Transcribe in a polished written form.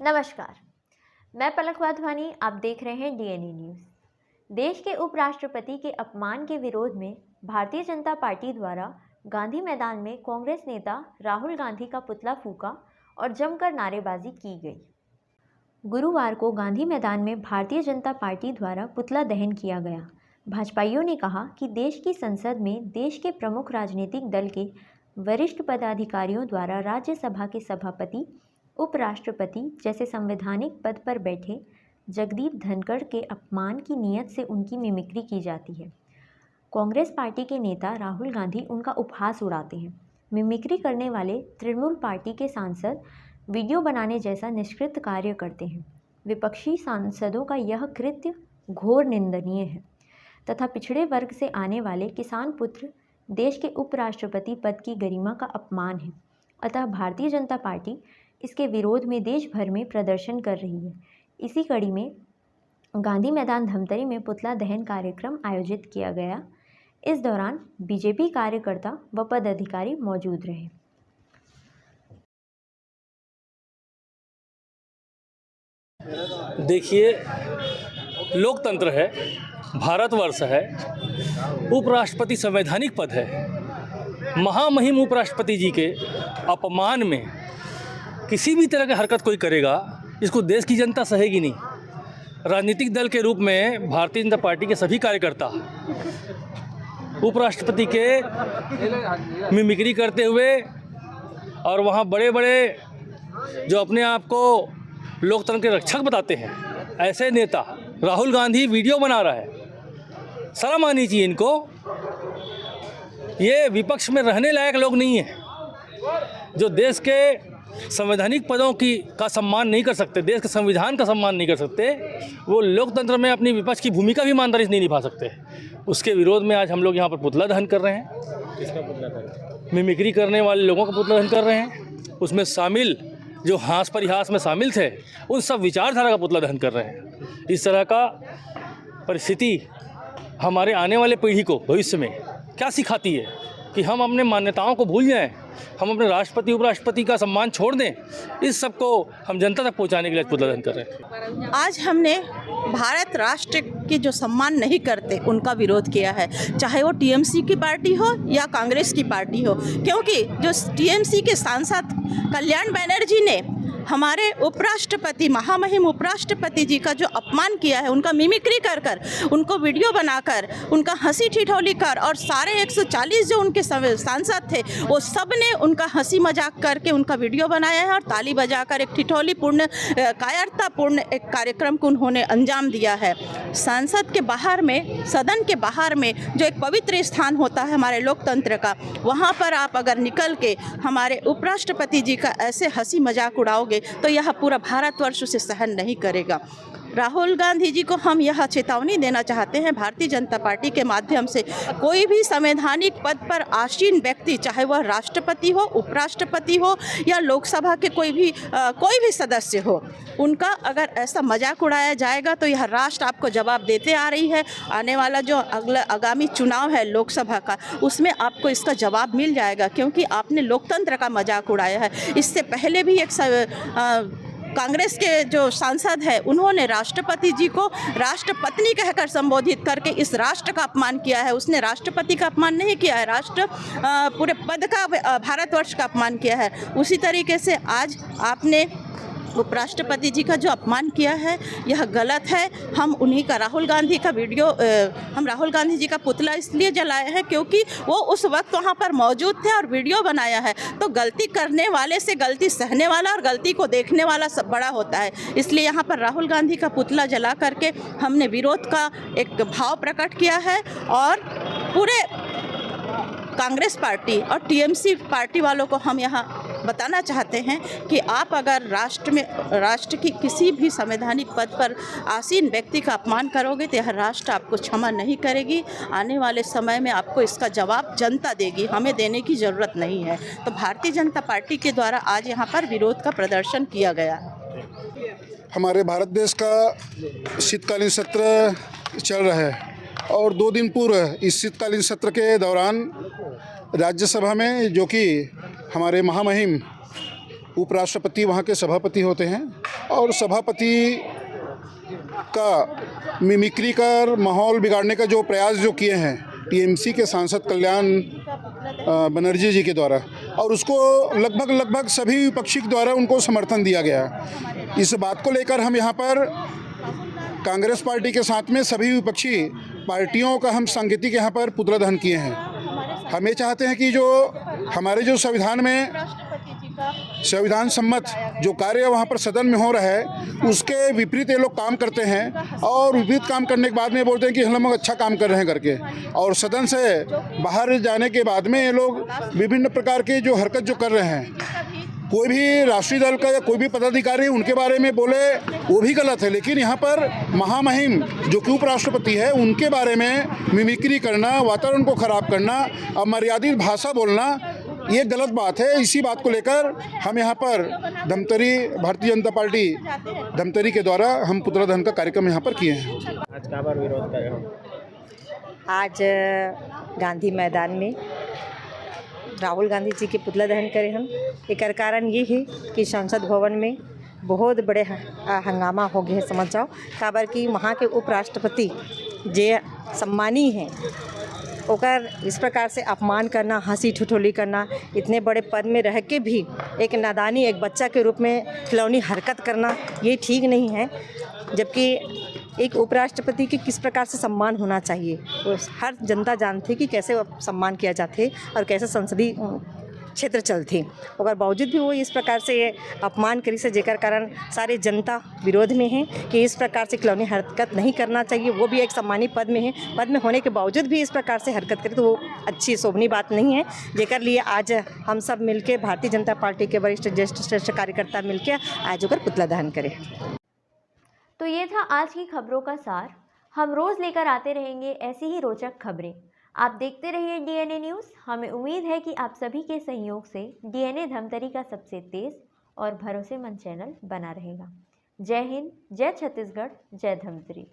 नमस्कार, मैं पलक वाधवानी। आप देख रहे हैं डीएनए न्यूज़। देश के उपराष्ट्रपति के अपमान के विरोध में भारतीय जनता पार्टी द्वारा गांधी मैदान में कांग्रेस नेता राहुल गांधी का पुतला फूंका और जमकर नारेबाजी की गई। गुरुवार को गांधी मैदान में भारतीय जनता पार्टी द्वारा पुतला दहन किया गया। भाजपाइयों ने कहा कि देश की संसद में देश के प्रमुख राजनीतिक दल के वरिष्ठ पदाधिकारियों द्वारा राज्यसभा के सभापति, उपराष्ट्रपति जैसे संवैधानिक पद पर बैठे जगदीप धनखड़ के अपमान की नीयत से उनकी मिमिक्री की जाती है। कांग्रेस पार्टी के नेता राहुल गांधी उनका उपहास उड़ाते हैं। मिमिक्री करने वाले तृणमूल पार्टी के सांसद वीडियो बनाने जैसा निष्कृत कार्य करते हैं। विपक्षी सांसदों का यह कृत्य घोर निंदनीय है तथा पिछड़े वर्ग से आने वाले किसान पुत्र देश के उपराष्ट्रपति पद की गरिमा का अपमान है। अतः भारतीय जनता पार्टी इसके विरोध में देश भर में प्रदर्शन कर रही है। इसी कड़ी में गांधी मैदान धमतरी में पुतला दहन कार्यक्रम आयोजित किया गया। इस दौरान बीजेपी कार्यकर्ता व पदाधिकारी मौजूद रहे। देखिए, लोकतंत्र है, भारतवर्ष है, उपराष्ट्रपति संवैधानिक पद है। महामहिम उपराष्ट्रपति जी के अपमान में किसी भी तरह की हरकत कोई करेगा, इसको देश की जनता सहेगी नहीं। राजनीतिक दल के रूप में भारतीय जनता पार्टी के सभी कार्यकर्ता उपराष्ट्रपति के मिमिक्री करते हुए और वहाँ बड़े बड़े जो अपने आप को लोकतंत्र के रक्षक बताते हैं, ऐसे नेता राहुल गांधी वीडियो बना रहा है। शर्म आनी चाहिए इनको। ये विपक्ष में रहने लायक लोग नहीं हैं, जो देश के संवैधानिक पदों का सम्मान नहीं कर सकते, देश के संविधान का सम्मान नहीं कर सकते। वो लोकतंत्र में अपनी विपक्ष की भूमिका भी ईमानदारी से नहीं निभा सकते। उसके विरोध में आज हम लोग यहाँ पर पुतला दहन कर रहे हैं। किसका पुतला दहन? मिमिक्री करने वाले लोगों का पुतला दहन कर रहे हैं। उसमें शामिल जो हास परिहास में शामिल थे, उन सब विचारधारा का पुतला दहन कर रहे हैं। इस तरह का परिस्थिति हमारे आने वाले पीढ़ी को भविष्य में क्या सिखाती है कि हम अपने मान्यताओं को भूल जाएं, हम अपने राष्ट्रपति उपराष्ट्रपति का सम्मान छोड़ दें। इस सब को हम जनता तक पहुंचाने के लिए पुतला दहन कर रहे हैं। आज हमने भारत राष्ट्र की जो सम्मान नहीं करते उनका विरोध किया है, चाहे वो टीएमसी की पार्टी हो या कांग्रेस की पार्टी हो, क्योंकि जो टीएमसी के सांसद कल्याण बनर्जी ने हमारे उपराष्ट्रपति, महामहिम उपराष्ट्रपति जी का जो अपमान किया है, उनका मिमिक्री कर कर, उनको वीडियो बनाकर, उनका हंसी ठिठोली कर, और सारे 140 जो उनके सांसद थे वो सब ने उनका हंसी मजाक करके उनका वीडियो बनाया है और ताली बजाकर एक ठिठोली पूर्ण, कायरतापूर्ण एक कार्यक्रम को उन्होंने अंजाम दिया है। संसद के बाहर में, सदन के बाहर में जो एक पवित्र स्थान होता है हमारे लोकतंत्र का, वहाँ पर आप अगर निकल के हमारे उपराष्ट्रपति जी का ऐसे हंसी मजाक उड़ाओगे तो यह पूरा भारतवर्ष उसे सहन नहीं करेगा। राहुल गांधी जी को हम यह चेतावनी देना चाहते हैं भारतीय जनता पार्टी के माध्यम से, कोई भी संवैधानिक पद पर आसीन व्यक्ति, चाहे वह राष्ट्रपति हो, उपराष्ट्रपति हो या लोकसभा के कोई भी सदस्य हो, उनका अगर ऐसा मजाक उड़ाया जाएगा तो यह राष्ट्र आपको जवाब देते आ रही है। आने वाला जो आगामी चुनाव है लोकसभा का, उसमें आपको इसका जवाब मिल जाएगा, क्योंकि आपने लोकतंत्र का मजाक उड़ाया है। इससे पहले भी एक कांग्रेस के जो सांसद है, उन्होंने राष्ट्रपति जी को राष्ट्रपत्नी कहकर संबोधित करके इस राष्ट्र का अपमान किया है। उसने राष्ट्रपति का अपमान नहीं किया है, राष्ट्र पूरे पद का, भारतवर्ष का अपमान किया है। उसी तरीके से आज आपने उपराष्ट्रपति जी का जो अपमान किया है, यह गलत है। हम उन्हीं का, राहुल गांधी का वीडियो, हम राहुल गांधी जी का पुतला इसलिए जलाए हैं क्योंकि वो उस वक्त वहाँ पर मौजूद थे और वीडियो बनाया है। तो गलती करने वाले से गलती सहने वाला और गलती को देखने वाला सब बड़ा होता है। इसलिए यहाँ पर राहुल गांधी का पुतला जला करके हमने विरोध का एक भाव प्रकट किया है और पूरे कांग्रेस पार्टी और टीएमसी पार्टी वालों को हम यहाँ बताना चाहते हैं कि आप अगर राष्ट्र की किसी भी संवैधानिक पद पर आसीन व्यक्ति का अपमान करोगे तो यह राष्ट्र आपको क्षमा नहीं करेगी। आने वाले समय में आपको इसका जवाब जनता देगी, हमें देने की ज़रूरत नहीं है। तो भारतीय जनता पार्टी के द्वारा आज यहाँ पर विरोध का प्रदर्शन किया गया। हमारे भारत देश का शीतकालीन सत्र चल रहा है और 2 दिन पूर्व इस शीतकालीन सत्र के दौरान राज्यसभा में, जो कि हमारे महामहिम उपराष्ट्रपति वहाँ के सभापति होते हैं और सभापति का मिमिक्री कर माहौल बिगाड़ने का जो प्रयास जो किए हैं टीएमसी के सांसद कल्याण बनर्जी जी के द्वारा, और उसको लगभग सभी विपक्षी के द्वारा उनको समर्थन दिया गया। इस बात को लेकर हम यहाँ पर कांग्रेस पार्टी के साथ में सभी विपक्षी पार्टियों का हम सांकेतिक यहाँ पर पुतला दहन किए हैं। हम ये चाहते हैं कि जो हमारे जो संविधान में संविधान सम्मत जो कार्य वहाँ पर सदन में हो रहा है उसके विपरीत ये लोग काम करते हैं, और विपरीत काम करने के बाद में बोलते हैं कि हम लोग अच्छा काम कर रहे हैं करके, और सदन से बाहर जाने के बाद में ये लोग विभिन्न प्रकार के जो हरकत जो कर रहे हैं, कोई भी राष्ट्रीय दल का या कोई भी पदाधिकारी उनके बारे में बोले वो भी गलत है, लेकिन यहाँ पर महामहिम जो कि उपराष्ट्रपति है उनके बारे में मिमिक्री करना, वातावरण को खराब करना, अमर्यादित भाषा बोलना, ये गलत बात है। इसी बात को लेकर हम यहाँ पर धमतरी भारतीय जनता पार्टी धमतरी के द्वारा हम पुतला दहन का कार्यक्रम यहाँ पर किए हैं। आज कहाँ पर विरोध कर रहे हो? आज गांधी मैदान में राहुल गांधी जी के पुतला दहन करे हम। एक कारण ये है कि संसद भवन में बहुत बड़े हंगामा हो गए, समझ जाओ। काबर कि वहाँ के उपराष्ट्रपति जे सम्मानी हैं ओकर इस प्रकार से अपमान करना, हंसी ठिठोली करना, इतने बड़े पद में रह के भी एक नादानी एक बच्चा के रूप में खिलौनी हरकत करना, ये ठीक नहीं है। जबकि एक उपराष्ट्रपति के किस प्रकार से सम्मान होना चाहिए वो हर जनता जानती कि कैसे सम्मान किया जाते और कैसे संसदीय क्षेत्र चलते, अगर बावजूद भी वो इस प्रकार से अपमान करी से जेकर कारण सारे जनता विरोध में है कि इस प्रकार से खिलौनी हरकत नहीं करना चाहिए। वो भी एक सम्मानी पद में है, पद में होने के बावजूद भी इस प्रकार से हरकत करे तो वो अच्छी शोभनीय बात नहीं है। जेकर लिए आज हम सब मिलके भारतीय जनता पार्टी के वरिष्ठ ज्येष्ठ श्रेष्ठ कार्यकर्ता मिलकर आज ओकर पुतला दहन करें। तो ये था आज की खबरों का सार। हम रोज़ लेकर आते रहेंगे ऐसी ही रोचक खबरें। आप देखते रहिए डीएनए न्यूज़। हमें उम्मीद है कि आप सभी के सहयोग से डीएनए धमतरी का सबसे तेज़ और भरोसेमंद चैनल बना रहेगा। जय हिंद, जय छत्तीसगढ़, जय धमतरी।